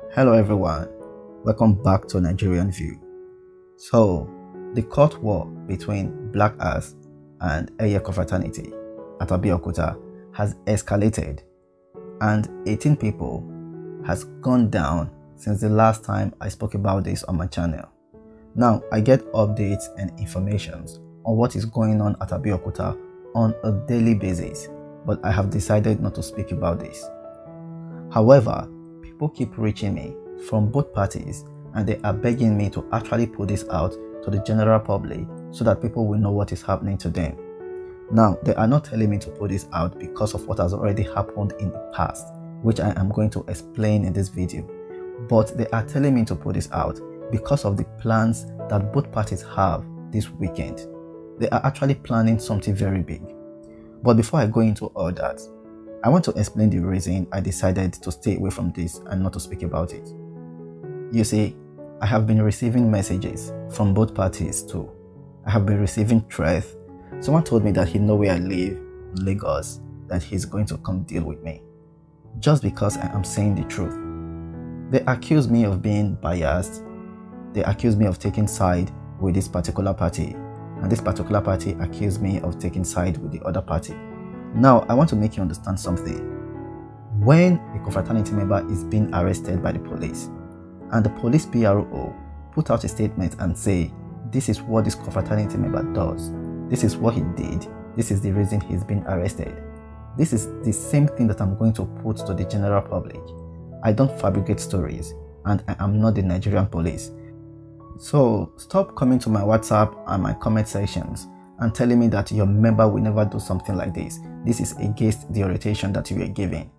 Hello everyone, welcome back to Nigerian View. So, the court war between Black Ass and Eye Confraternity at Abeokuta has escalated and 18 people has gone down since the last time I spoke about this on my channel. Now, I get updates and informations on what is going on at Abeokuta on a daily basis, but I have decided not to speak about this. However, people keep reaching me from both parties and they are begging me to actually put this out to the general public so that people will know what is happening to them. Now, they are not telling me to put this out because of what has already happened in the past, which I am going to explain in this video. But they are telling me to put this out because of the plans that both parties have this weekend. They are actually planning something very big. But before I go into all that, I want to explain the reason I decided to stay away from this and not to speak about it. You see, I have been receiving messages from both parties too. I have been receiving threats. Someone told me that he knows where I live in Lagos, that he's going to come deal with me. Just because I am saying the truth. They accuse me of being biased. They accuse me of taking side with this particular party. And this particular party accused me of taking side with the other party. Now, I want to make you understand something. When a confraternity member is being arrested by the police, and the police PRO put out a statement and say, this is what this confraternity member does, this is what he did, this is the reason he's been arrested. This is the same thing that I'm going to put to the general public. I don't fabricate stories, and I am not the Nigerian police. So stop coming to my WhatsApp and my comment sections and telling me that your member will never do something like this. This is against the orientation that you were giving.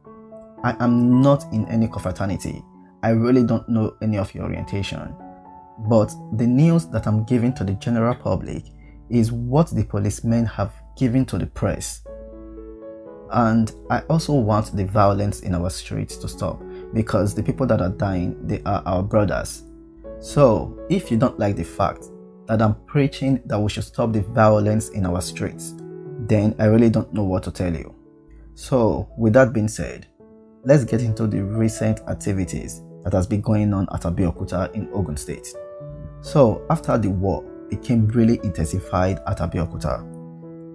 I am not in any confraternity. I really don't know any of your orientation. But the news that I'm giving to the general public is what the policemen have given to the press. And I also want the violence in our streets to stop, because the people that are dying, they are our brothers. So if you don't like the fact that I'm preaching that we should stop the violence in our streets, then I really don't know what to tell you. So with that being said, let's get into the recent activities that has been going on at Abeokuta in Ogun State. So after the war became really intensified at Abeokuta,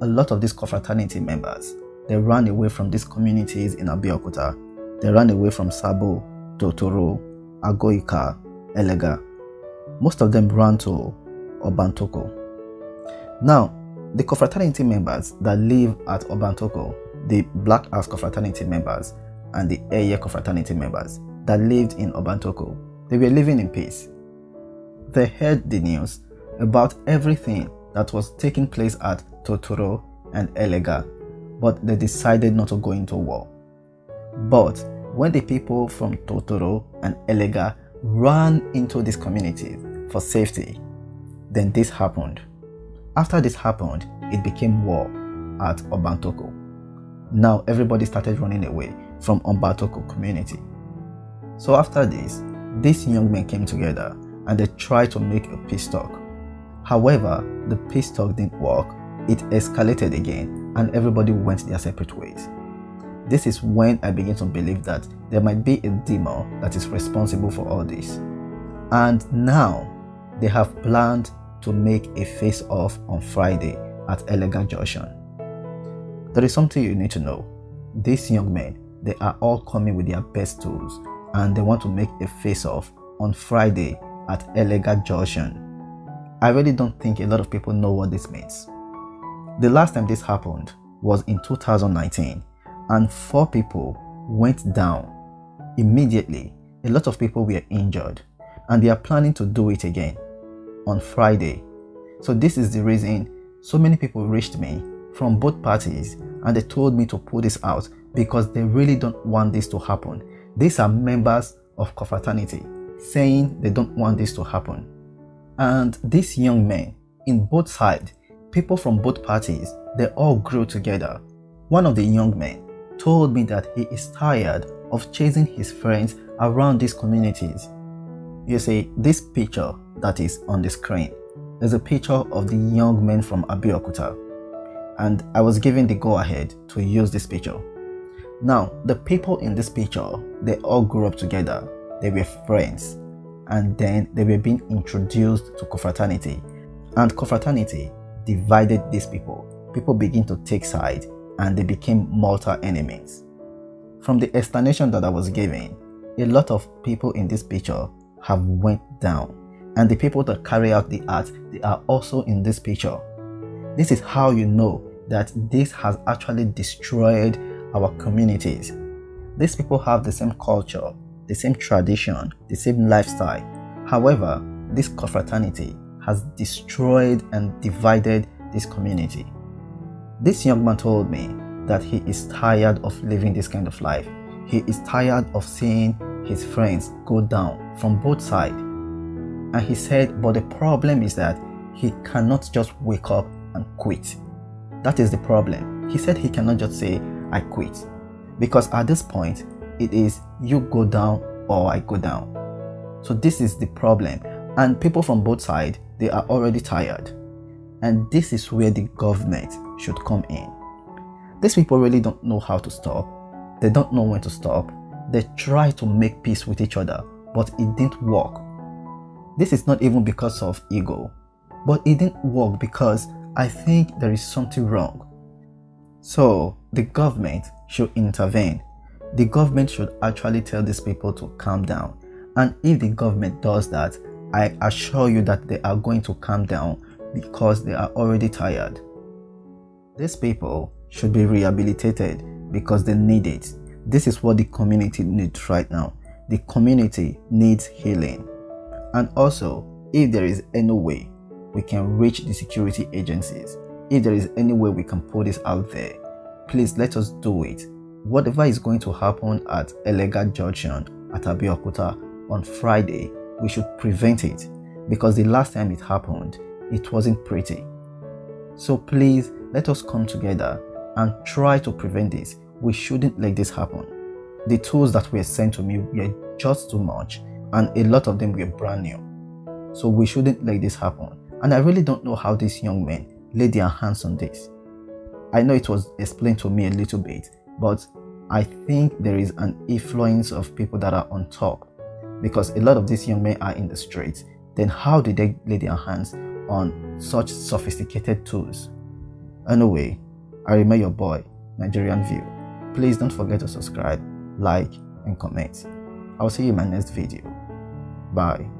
a lot of these confraternity members, they ran away from these communities in Abeokuta. They ran away from Sabo, Totoro, Agoika, Elega. Most of them ran to Obantoko. Now, the confraternity members that live at Obantoko, the Black Ass confraternity members and the Eye confraternity members that lived in Obantoko, they were living in peace. They heard the news about everything that was taking place at Totoro and Elega, but they decided not to go into war. But when the people from Totoro and Elega ran into these communities for safety, then this happened. After this happened, it became war at Obantoko. Now everybody started running away from Obantoko community. So after this, these young men came together and they tried to make a peace talk. However, the peace talk didn't work. It escalated again and everybody went their separate ways. This is when I began to believe that there might be a demon that is responsible for all this. And now they have planned to make a face-off on Friday at Elega Junction. There is something you need to know. These young men, they are all coming with their best tools and they want to make a face-off on Friday at Elega Junction. I really don't think a lot of people know what this means. The last time this happened was in 2019 and 4 people went down. Immediately, a lot of people were injured and they are planning to do it again on Friday. So this is the reason so many people reached me from both parties and they told me to put this out because they really don't want this to happen. These are members of confraternity saying they don't want this to happen. And these young men in both sides, people from both parties, they all grew together. One of the young men told me that he is tired of chasing his friends around these communities. You see, this picture that is on the screen is a picture of the young men from Abeokuta, and I was given the go-ahead to use this picture. Now, the people in this picture, they all grew up together. they were friends, and then they were being introduced to confraternity, and confraternity divided these people. People begin to take sides, and they became mortal enemies. From the explanation that I was giving, a lot of people in this picture have went down, and the people that carry out the act, they are also in this picture. This is how you know that this has actually destroyed our communities. These people have the same culture, the same tradition, the same lifestyle. However, this confraternity has destroyed and divided this community. This young man told me that he is tired of living this kind of life. He is tired of seeing his friends go down from both sides. And he said, but the problem is that he cannot just wake up and quit. That is the problem. He said he cannot just say, I quit. Because at this point, it is you go down or I go down. So this is the problem. And people from both sides, they are already tired. And this is where the government should come in. These people really don't know how to stop. They don't know when to stop. They try to make peace with each other, but it didn't work. This is not even because of ego, but it didn't work because I think there is something wrong. So the government should intervene. The government should actually tell these people to calm down. And if the government does that, I assure you that they are going to calm down because they are already tired. These people should be rehabilitated because they need it. This is what the community needs right now. The community needs healing. And also, if there is any way we can reach the security agencies, if there is any way we can put this out there, please let us do it. Whatever is going to happen at Elega Junction at Abeokuta on Friday, we should prevent it, because the last time it happened, it wasn't pretty. So please, let us come together and try to prevent this. We shouldn't let this happen. The tools that were sent to me were just too much, and a lot of them were brand new. So we shouldn't let this happen. And I really don't know how these young men laid their hands on this. I know it was explained to me a little bit, but I think there is an influence of people that are on top, because a lot of these young men are in the streets. Then how did they lay their hands on such sophisticated tools? Anyway, I remain your boy, Nigerian View. Please don't forget to subscribe, like, and comment. I'll see you in my next video. Bye.